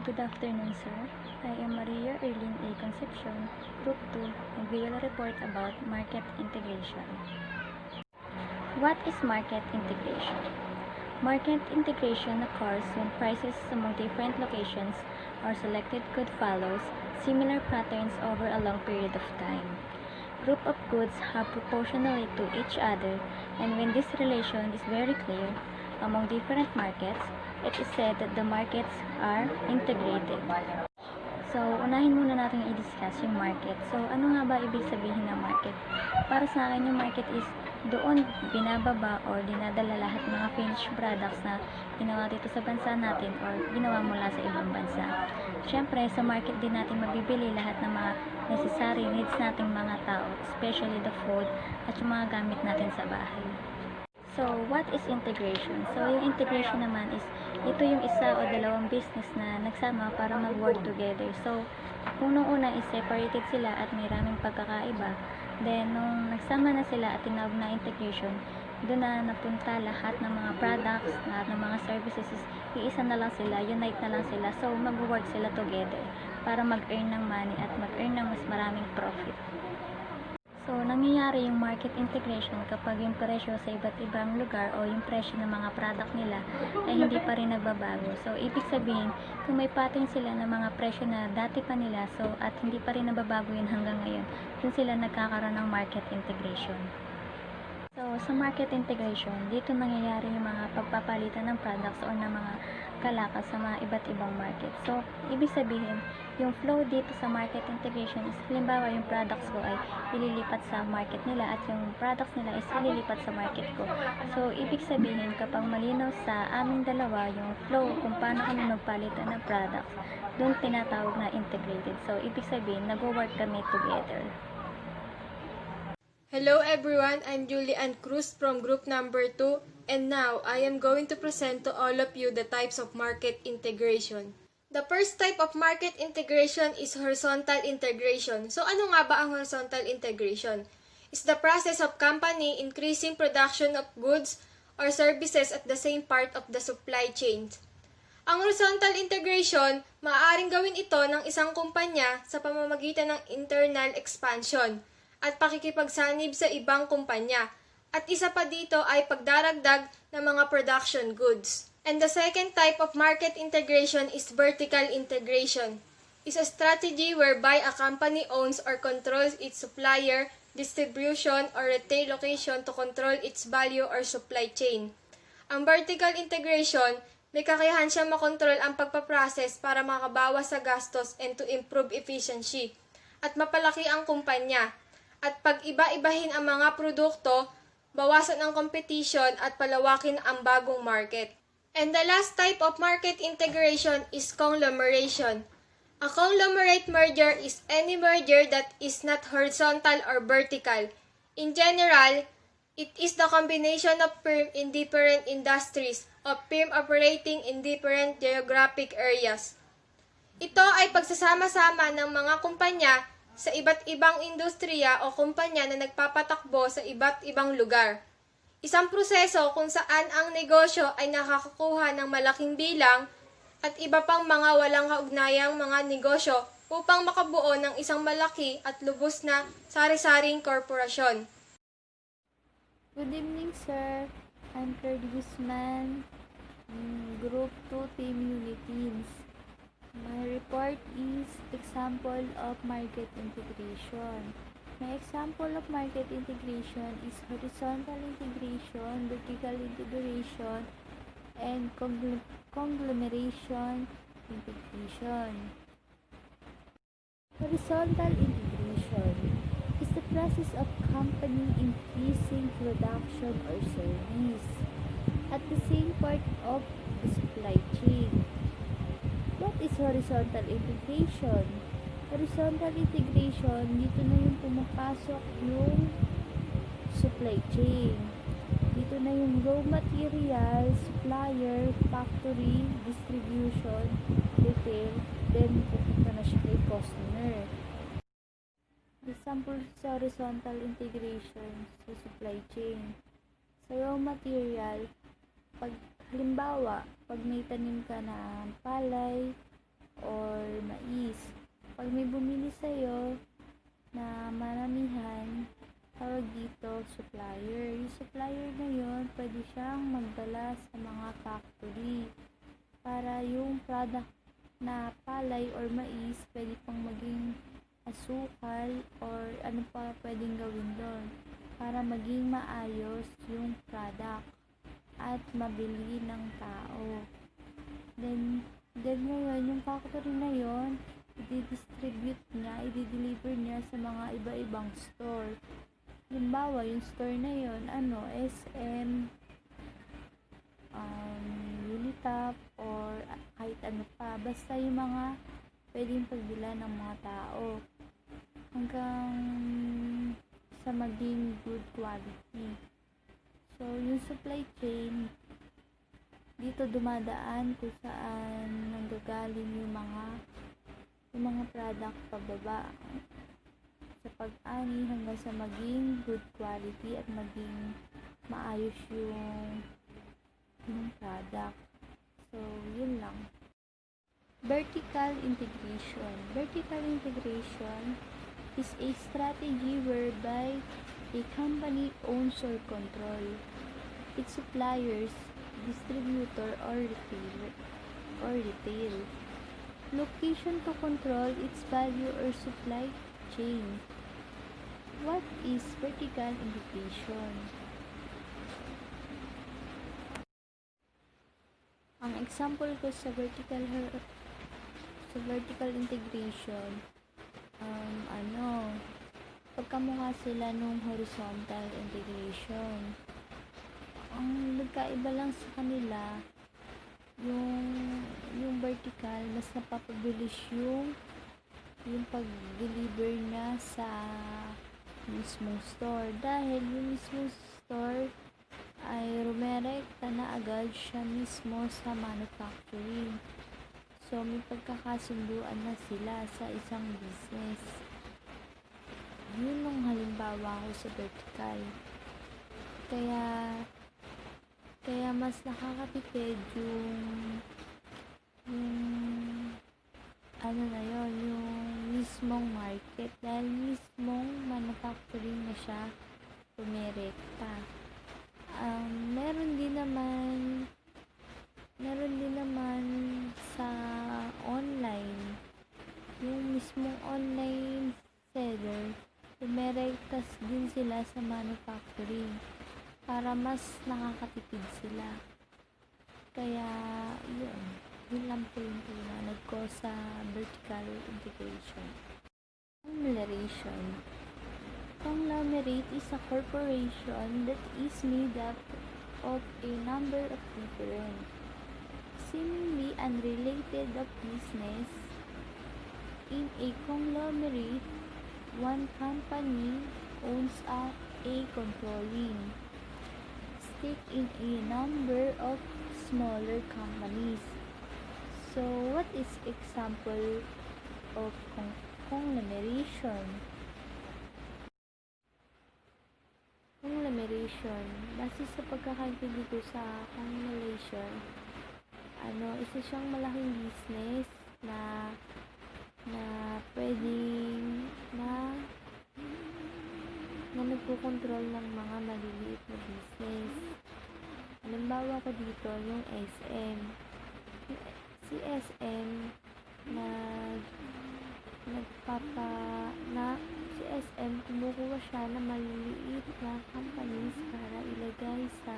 Good afternoon, sir. I am Maria Erlin A. Concepcion, Group 2, and we will report about market integration. What is market integration? Market integration occurs when prices among different locations or selected good follows similar patterns over a long period of time. Group of goods have proportionally to each other, and when this relation is very clear among different markets, it is said that the markets are integrated. So, unahin muna natin i-discuss yung market. So, ano nga ba ibig sabihin ng market? Para sa akin, yung market is doon binababa or dinadala lahat ng mga finished products na ginawa dito sa bansa natin or ginawa mula sa ibang bansa. Siyempre, sa market din natin mabibili lahat ng mga necessary needs nating mga tao, especially the food at yung mga gamit natin sa bahay. So, what is integration? So, yung integration naman is, ito yung isa o dalawang business na nagsama para mag-work together. So, unang-una is separated sila at may raming pagkakaiba. Then, nung nagsama na sila at tinawag na integration, doon na napunta lahat ng mga products, lahat ng mga services, iisa na lang sila, unite na lang sila. So, mag-work sila together para mag-earn ng money at mag-earn ng mas maraming profit. So, nangyayari yung market integration kapag yung presyo sa iba't ibang lugar o yung presyo ng mga product nila ay hindi pa rin nagbabago. So, ibig sabihin, kung may pattern sila ng mga presyo na dati pa nila, so at hindi pa rin nababago yun hanggang ngayon, dun sila nagkakaroon ng market integration. So, sa market integration, dito nangyayari yung mga pagpapalitan ng products o ng mga kalakas sa mga iba't ibang market. So, ibig sabihin, yung flow dito sa market integration is, halimbawa yung products ko ay ililipat sa market nila at yung products nila is ililipat sa market ko. So, ibig sabihin, kapag malinaw sa aming dalawa yung flow kung paano kami magpalitan ng products, doon tinatawag na integrated. So, ibig sabihin, nag-work kami together. Hello everyone, I'm Julie Ann Cruz from group number 2, and now I am going to present to all of you the types of market integration. The first type of market integration is horizontal integration. So ano nga ba ang horizontal integration? It's the process of company increasing production of goods or services at the same part of the supply chain. Ang horizontal integration, maaaring gawin ito ng isang kumpanya sa pamamagitan ng internal expansion at pakikipagsanib sa ibang kumpanya. At isa pa dito ay pagdaragdag ng mga production goods. And the second type of market integration is vertical integration. It's a strategy whereby a company owns or controls its supplier, distribution, or retail location to control its value or supply chain. Ang vertical integration, may kakayahan siya makontrol ang pagpaprocess para makabawas sa gastos and to improve efficiency at mapalaki ang kumpanya. At pag-iba-ibahin ang mga produkto, bawasan ang competition at palawakin ang bagong market. And the last type of market integration is conglomeration. A conglomerate merger is any merger that is not horizontal or vertical. In general, it is the combination of firms in different industries of firms operating in different geographic areas. Ito ay pagsasama-sama ng mga kumpanya sa iba't ibang industriya o kumpanya na nagpapatakbo sa iba't ibang lugar. Isang proseso kung saan ang negosyo ay nakakakuha ng malaking bilang at iba pang mga walang kaugnayang mga negosyo upang makabuo ng isang malaki at lubos na sari-saring korporasyon. Good evening, sir. I'm Kurt Guzman, Group 2, Team Uniteens. My report is example of market integration. My example of market integration is horizontal integration, vertical integration, and conglomeration integration. Horizontal integration is the process of company increasing production or service at the same part of the supply chain. What is horizontal integration? Horizontal integration, dito na yung pumapasok yung supply chain. Dito na yung raw material, supplier, factory, distribution, retail, then pupunta na siya kay customer. Example sa horizontal integration sa supply chain. Sa raw material, halimbawa, pag may tanim ka na palay, or mais. Pag may bumili sa'yo na maramihan, tawag dito supplier. Yung supplier na yun, pwede siyang magdala sa mga factory para yung product na palay or mais, pwede pang maging asukal or ano pa pwedeng gawin doon para maging maayos yung product at mabili ng tao. Then ngayon, yung factory na yon, i-distribute niya, i-deliver niya sa mga iba-ibang store. Halimbawa, yung store na yon, SM, Unitap, or kahit ano pa. Basta yung mga pwedeng pagbila ng mga tao. Hanggang sa maging good quality. So, yung supply chain, dito dumadaan kung saan nanggagaling yung mga product pababa sa pag-ani hanggang sa maging good quality at maging maayos yung product. So, yun lang. Vertical integration. Vertical integration is a strategy whereby a company owns or control its suppliers, distributor, or retail location to control its value or supply chain. What is vertical integration? Ang example ko sa vertical integration, pagkamukha sila nung horizontal integration. Ang nagkaiba lang sa kanila, yung vertical, mas napapabilis yung pag-deliver niya sa mismong store. Dahil yung mismong store ay rumerekta na agad siya mismo sa manufacturing. So, may pagkakasunduan na sila sa isang business. Yun ang halimbawa ko sa vertical. Kaya mas nakakatipid yung yung mismong market dahil mismong manufacturing na siya rumerekta. Meron din naman sa online. Yung mismong online seller, rumerektas din sila sa manufacturing para mas nakakatipid sila. Kaya, yun lang po yung pinanad ko sa vertical integration. Conglomeration. Conglomerate is a corporation that is made up of a number of different, seemingly unrelated of business. In a conglomerate, one company owns a controlling stake in a number of smaller companies. So, what is example of conglomeration? Conglomeration, base sa pagkakaintindi ko sa conglomeration, isa siyang malaking business na pwedeng na nagkokontrol ng mga maliliit na business. Halimbawa ko dito, yung SM. Si SM si SM kumukuha siya ng maliliit na companies para idalhin sa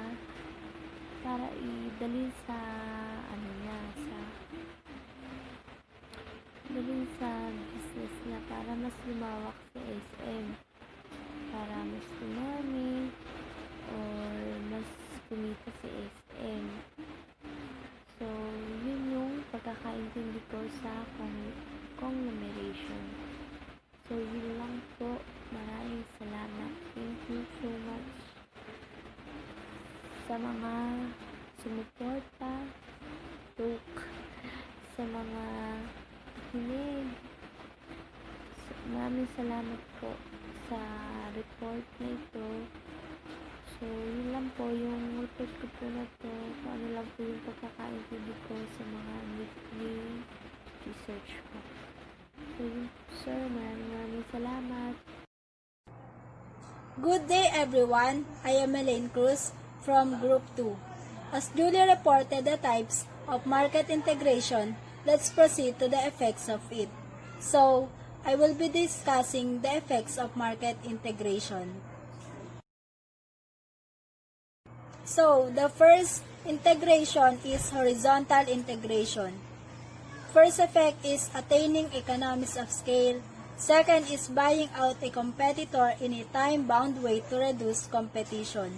business niya para mas lumawak si SM, para mas dumami or mas kumita si SM. So, yun yung pagkakaintindi ko sa conglomeration. So, yun lang po. Maraming salamat. Thank you so much sa mga sumuporta, sa mga hinig. Maraming salamat po sa report na ito. So, yun lang po yung report ko po na to. Kung ano lang po yung pagkakaintindi ko sa mga new research ko. So, sir, maraming salamat. Good day everyone, I am Elaine Cruz from Group 2. As duly reported the types of market integration, let's proceed to the effects of it. So, I will be discussing the effects of market integration. So, the first integration is horizontal integration. First effect is attaining economies of scale. Second is buying out a competitor in a time-bound way to reduce competition.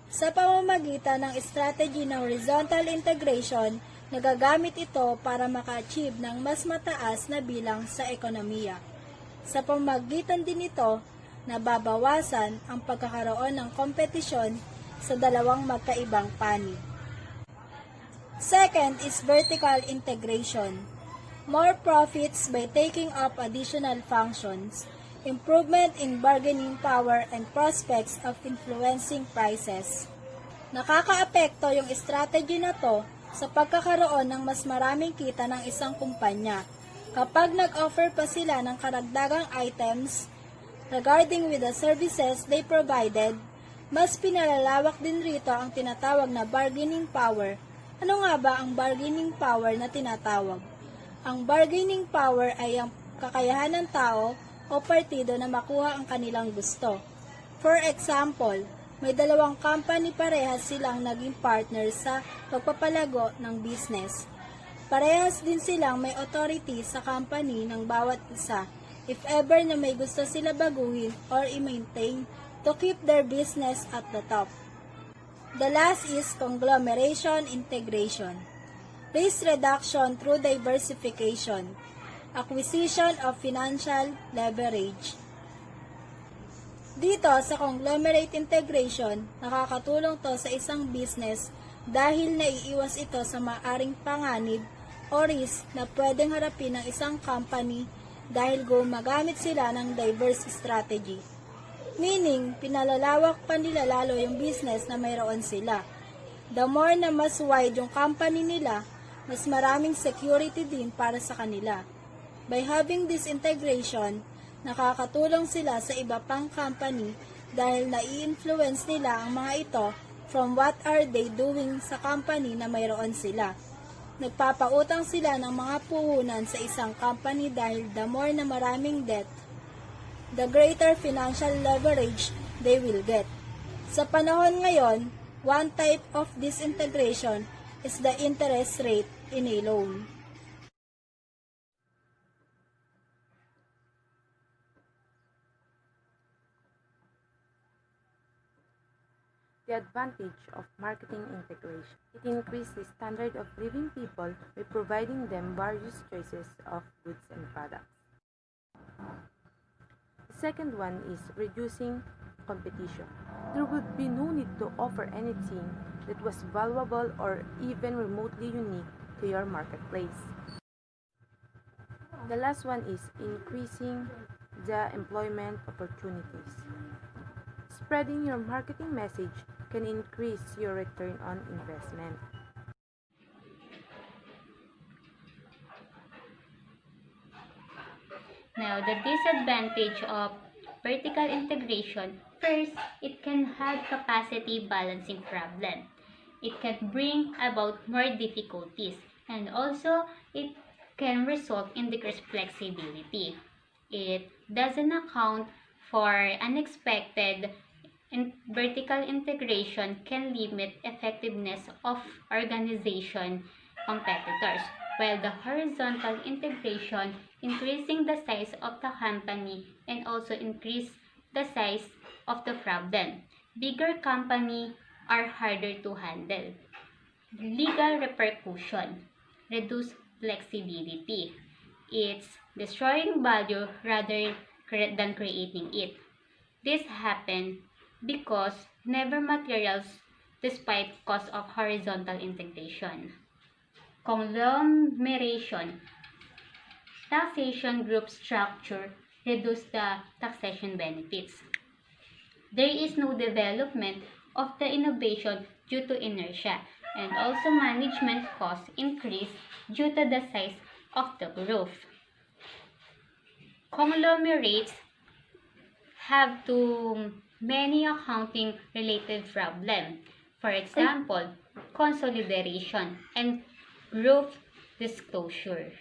Sa pamamagitan ng strategy ng horizontal integration, nagagamit ito para maka-achieve ng mas mataas na bilang sa ekonomiya. Sa pamamagitan din ito, nababawasan ang pagkakaroon ng kompetisyon sa dalawang magkaibang panig. Second is vertical integration. More profits by taking up additional functions, improvement in bargaining power and prospects of influencing prices. Nakakaapekto yung strategy na to sa pagkakaroon ng mas maraming kita ng isang kumpanya kapag nag-offer pa sila ng karagdagang items regarding with the services they provided. Mas pinalalawak din rito ang tinatawag na bargaining power. Ano nga ba ang bargaining power na tinatawag? Ang bargaining power ay ang kakayahan ng tao o partido na makuha ang kanilang gusto. For example, may dalawang company parehas silang naging partner sa pagpapalago ng business. Parehas din silang may authority sa company ng bawat isa if ever na may gusto sila baguhin or i-maintain to keep their business at the top. The last is conglomeration integration. Risk reduction through diversification, acquisition of financial leverage. Dito sa conglomerate integration, nakakatulong to sa isang business dahil naiiwas ito sa maaring panganib o risk na pwedeng harapin ng isang company dahil gumagamit sila ng diverse strategy. Meaning, pinalalawak pa nila lalo yung business na mayroon sila. The more na mas wide yung company nila, mas maraming security din para sa kanila. By having this integration, nakakatulong sila sa iba pang company dahil nai-influence nila ang mga ito from what are they doing sa company na mayroon sila. Nagpapautang sila ng mga puhunan sa isang company dahil the more na maraming debt, the greater financial leverage they will get. Sa panahon ngayon, one type of this integration is the interest rate in a loan. The advantage of marketing integration. It increases the standard of living people by providing them various choices of goods and products. The second one is reducing competition. There would be no need to offer anything that was valuable or even remotely unique to your marketplace. The last one is increasing the employment opportunities. Spreading your marketing message can increase your return on investment. Now, the disadvantage of vertical integration, first, it can have capacity balancing problem. It can bring about more difficulties, and also it can result in decreased flexibility. It doesn't account for unexpected vertical integration can limit effectiveness of organization competitors, while the horizontal integration increasing the size of the company and also increase the size of the problem. Bigger company are harder to handle. Legal repercussion, reduce flexibility. It's destroying value rather than creating it. This happened because never materials despite cost of horizontal integration. Conglomeration. Taxation group structure reduce the taxation benefits. There is no development of the innovation due to inertia. and also management costs increase due to the size of the group. Conglomerates have too many accounting related problems. For example, consolidation and group disclosure.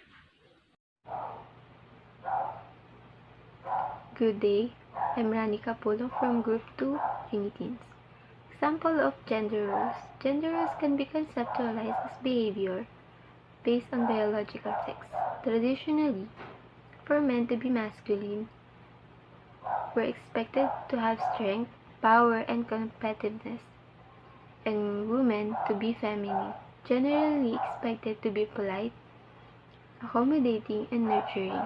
Good day, I'm Rani Capullo from Group 2, Uniteens. Example of gender roles. Gender roles can be conceptualized as behavior based on biological sex. Traditionally, for men to be masculine, were expected to have strength, power, and competitiveness, and women to be feminine, generally expected to be polite, accommodating, and nurturing,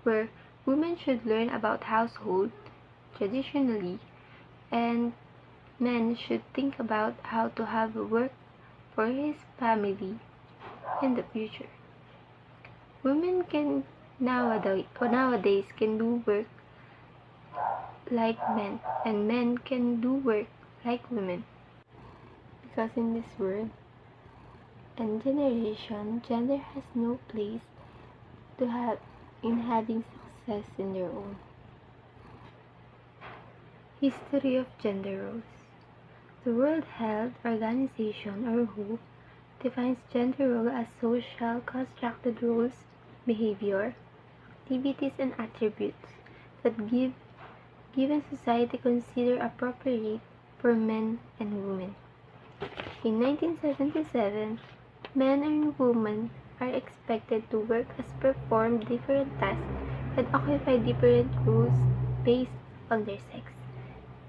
where women should learn about household traditionally, and men should think about how to have work for his family in the future. Women can nowadays can do work like men, and men can do work like women. Because in this world and generation, gender has no place to have in having success in their own. History of gender roles. The World Health Organization, or WHO, defines gender role as social constructed roles, behavior, activities, and attributes that given society consider appropriate for men and women. In 1977, men and women are expected to work as perform different tasks and occupy different roles based on their sex.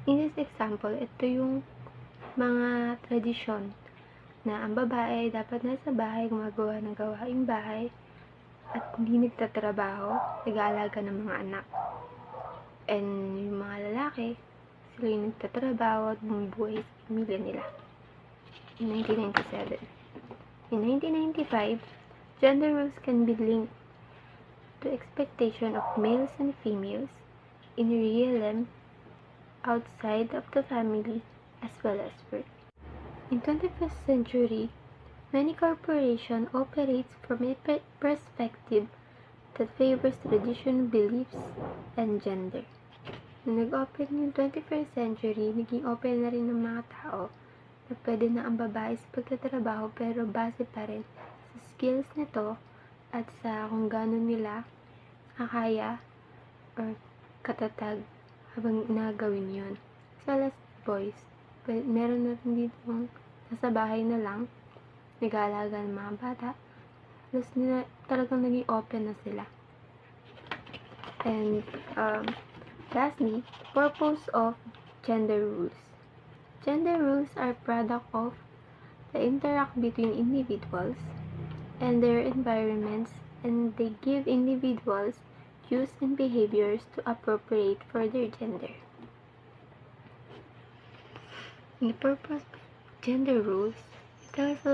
In this example, ito yung mga tradisyon na ang babae dapat nasa bahay gumagawa ng gawaing bahay at hindi nagtatrabaho, nag-aalaga ng mga anak. And yung mga lalaki, sila yung nagtatrabaho at bumubuhay sa pamilya nila. In 1997. In 1995, gender roles can be linked to expectation of males and females in realm outside of the family as well as work. In 21st century, many corporations operate from a perspective that favors traditional beliefs and gender. Nung nag-open yung 21st century, naging open na rin ng mga tao na pwede na ang babae sa pagtatrabaho pero base pa rin sa skills nito at sa kung gano'n nila kakaya or katatag habang nagawin yon. As well as boys, meron na rin dito nasa bahay na lang, nag-aalaga ng mga bata, tapos talagang naging open na sila. And lastly, purpose of gender rules. Gender rules are product of the interact between individuals and their environments, and they give individuals cues and behaviors to appropriate for their gender. The purpose of gender rules, it tells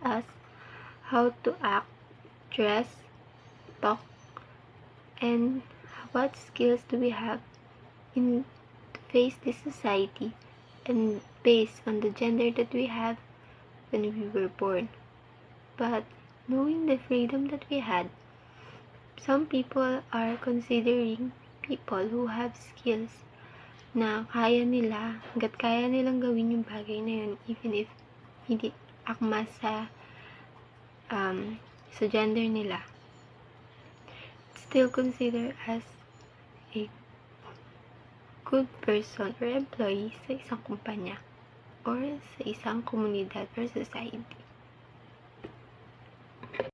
us how to act, dress, talk, and what skills do we have to face this society and based on the gender that we have when we were born. But knowing the freedom that we had, some people are considering people who have skills na kaya nila, hanggat kaya nilang gawin yung bagay na yun, even if hindi akma sa gender nila. Still considered as a good person or employee sa isang kumpanya or sa isang komunidad or society.